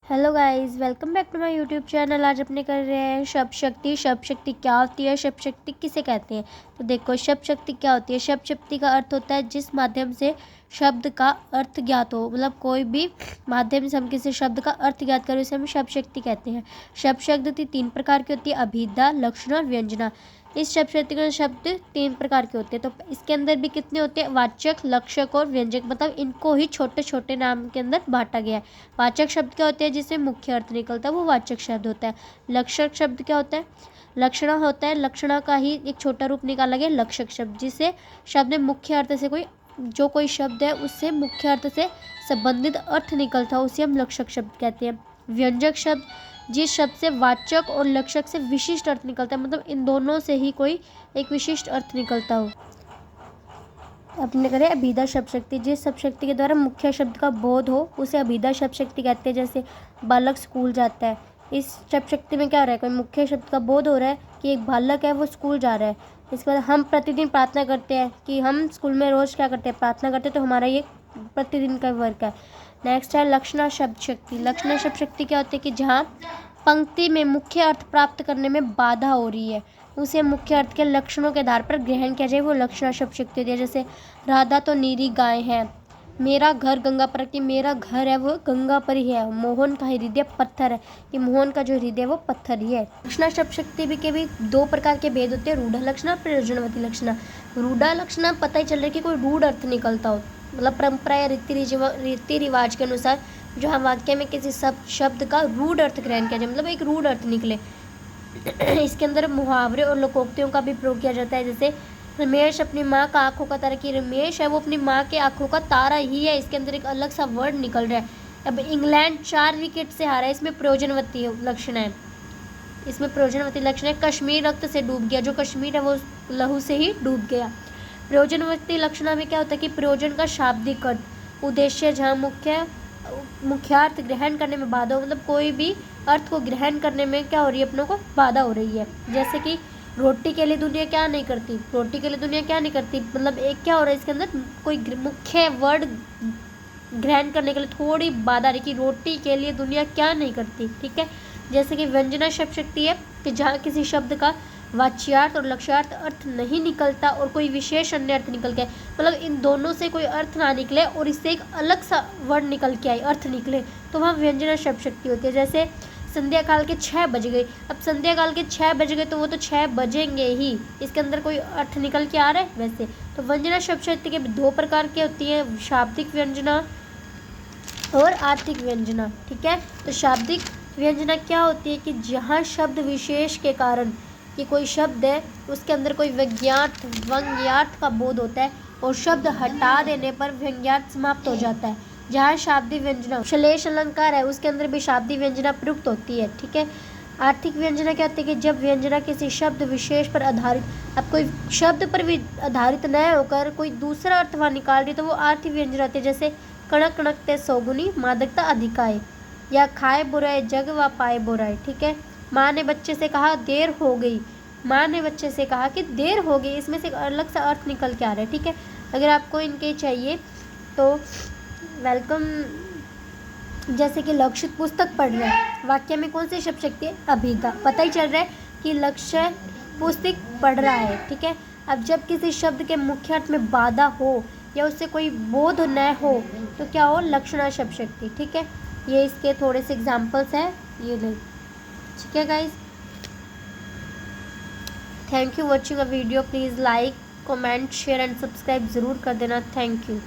Hello guys, welcome back to my YouTube channel. आज अपने कर रहे हैं शब्द शक्ति। शब्द शक्ति क्या होती है, शब्द शक्ति किसे कहते हैं? तो देखो, शब्द शक्ति क्या होती है। शब्द शक्ति का अर्थ होता है जिस माध्यम से शब्द का अर्थ ज्ञात हो। मतलब कोई भी माध्यम से हम किसी शब्द का अर्थ ज्ञात करें उसे हम शब्द शक्ति कहते हैं। शब्द शक्ति 3 प्रकार की होती है, अभिधा, लक्षण और व्यंजना। इस शब्द शक्ति के शब्द 3 प्रकार के होते हैं। तो इसके अंदर भी कितने होते हैं? वाचक, लक्षक और व्यंजक। मतलब इनको ही छोटे छोटे नाम के अंदर बांटा गया है। वाचक शब्द क्या होते हैं? जिससे मुख्य अर्थ निकलता है वो वाचक शब्द होता है। लक्षक शब्द क्या होता है? लक्षणा होता है। लक्षणा का ही एक छोटा रूप निकाला गया लक्षक शब्द, जिससे शब्द में मुख्य अर्थ से कोई शब्द है उससे मुख्य अर्थ से संबंधित अर्थ निकलता है उसे हम लक्षक शब्द कहते हैं। व्यंजक शब्द जिस शब्द से वाचक और लक्षक से विशिष्ट अर्थ निकलता है, मतलब इन दोनों से ही कोई एक विशिष्ट अर्थ निकलता हो। अपने करें अभिधा शब्द शक्ति, जिस शब्द शक्ति के द्वारा मुख्य शब्द का बोध हो उसे अभिधा शब्द शक्ति कहते हैं। जैसे बालक स्कूल जाता है, इस शब्द शक्ति में क्या हो रहा है? कोई मुख्य शब्द का बोध हो रहा है कि एक बालक है वो स्कूल जा रहा है। इसके बाद हम प्रतिदिन प्रार्थना करते हैं कि हम स्कूल में रोज़ क्या करते हैं? प्रार्थना करते हैं। तो हमारा ये प्रतिदिन का वर्क है। नेक्स्ट है लक्षणा शब्द शक्ति। लक्षणा शब्द शक्ति क्या होती है कि जहाँ पंक्ति में मुख्य अर्थ प्राप्त करने में बाधा हो रही है उसे मुख्य अर्थ के लक्षणों के आधार पर ग्रहण किया जाए, वो लक्षणा शब्द शक्ति होती है। जैसे राधा तो नीरी गाय है, मेरा घर गंगा पर, कि मेरा घर है वो गंगा पर ही है। मोहन का हृदय पत्थर है, कि मोहन का जो हृदय है वो पत्थर ही है। लक्षणा शब्द शक्ति भी के भी 2 प्रकार के भेद होते हैं, रूढ़ लक्षणा, प्रयोजनवती लक्षणा। रूढ़ लक्षणा पता ही चल रहा है कि कोई रूढ़ अर्थ निकलता हो, मतलब परंपरा या रीति रिवाज के अनुसार जो हम वाक्य में किसी शब्द का रूढ़ अर्थ ग्रहण किया जाए, मतलब एक रूढ़ अर्थ निकले। इसके अंदर मुहावरे और लोकोक्तियों का भी प्रयोग किया जाता है। जैसे रमेश अपनी माँ का आंखों का तारा, कि रमेश है वो अपनी माँ के आंखों का तारा ही है। इसके अंदर एक अलग सा वर्ड निकल रहा है। अब इंग्लैंड 4 विकेट से हारा है, इसमें प्रयोजनवती लक्षण है। इसमें प्रयोजनवती लक्षण है। कश्मीर रक्त से डूब गया, जो कश्मीर है वो लहू से ही डूब गया। प्रयोजनवती लक्षण में क्या होता है कि प्रयोजन का शाब्दिक अर्थ, उद्देश्य जहाँ मुख्यार्थ ग्रहण करने में बाधा हो, मतलब कोई भी अर्थ को ग्रहण करने में क्या हो रही है? अपनों को बाधा हो रही है। जैसे कि रोटी के लिए दुनिया क्या नहीं करती? रोटी के लिए दुनिया क्या नहीं करती, मतलब एक क्या हो रहा है इसके अंदर? कोई मुख्य वर्ड ग्रहण करने के लिए थोड़ी बाधा रही कि रोटी के लिए दुनिया क्या नहीं करती। ठीक है। जैसे कि व्यंजना शब्द शक्ति है कि जहाँ किसी शब्द का वाच्यार्थ और लक्ष्यार्थ अर्थ नहीं निकलता और कोई विशेष अन्य अर्थ निकल गया, मतलब इन दोनों से कोई अर्थ ना निकले और इससे एक अलग सा वर्ड निकल के आए, अर्थ निकले, तो वहाँ व्यंजना शब्द शक्ति होती है। जैसे संध्या काल के 6 बज गए। अब संध्या काल के 6 बज गए तो वो तो 6 बजेंगे ही, इसके अंदर कोई अर्थ निकल के आ रहा है वैसे। तो व्यंजना शब्द शक्ति के 2 प्रकार की होती है, शाब्दिक व्यंजना और आर्थिक व्यंजना। ठीक है। तो शाब्दिक व्यंजना क्या होती है कि जहाँ शब्द विशेष के कारण कि कोई शब्द है उसके अंदर कोई व्यंग्यार्थ का बोध होता है और शब्द हटा देने पर व्यंग्यार्थ समाप्त हो जाता है। जहाँ शाब्दिक व्यंजना श्लेष अलंकार है उसके अंदर भी शाब्दिक व्यंजना प्रयुक्त होती है। ठीक है। आर्थिक व्यंजना क्या होती है कि जब व्यंजना किसी शब्द विशेष पर आधारित, अब कोई शब्द पर भी आधारित न होकर कोई दूसरा अर्थ वहाँ निकाल रही तो वो आर्थिक व्यंजना होती है। जैसे कणक कणकते सौगुनी, मादकता अधिकाय, या खाए बुराई जग व पाए बुराई। ठीक है। माँ ने बच्चे से कहा देर हो गई, माँ ने बच्चे से कहा कि देर हो गई, इसमें से अलग सा अर्थ निकल के आ रहा है। ठीक है। अगर आपको इनके चाहिए तो वेलकम। जैसे कि लक्षित पुस्तक पढ़ रहे हैं, वाक्य में कौन सी शब्द शक्ति है? अभिधा। पता ही चल रहा है कि लक्ष्य पुस्तक पढ़ रहा है। ठीक है। अब जब किसी शब्द के मुख्य अर्थ में बाधा हो या उससे कोई बोध न हो तो क्या हो? लक्षणा शब्द शक्ति। ठीक है। ये इसके थोड़े से एग्जाम्पल्स हैं, ये ले। ठीक है guys, thank you watching a video. Please like, comment, share and subscribe ज़रूर कर देना। Thank you.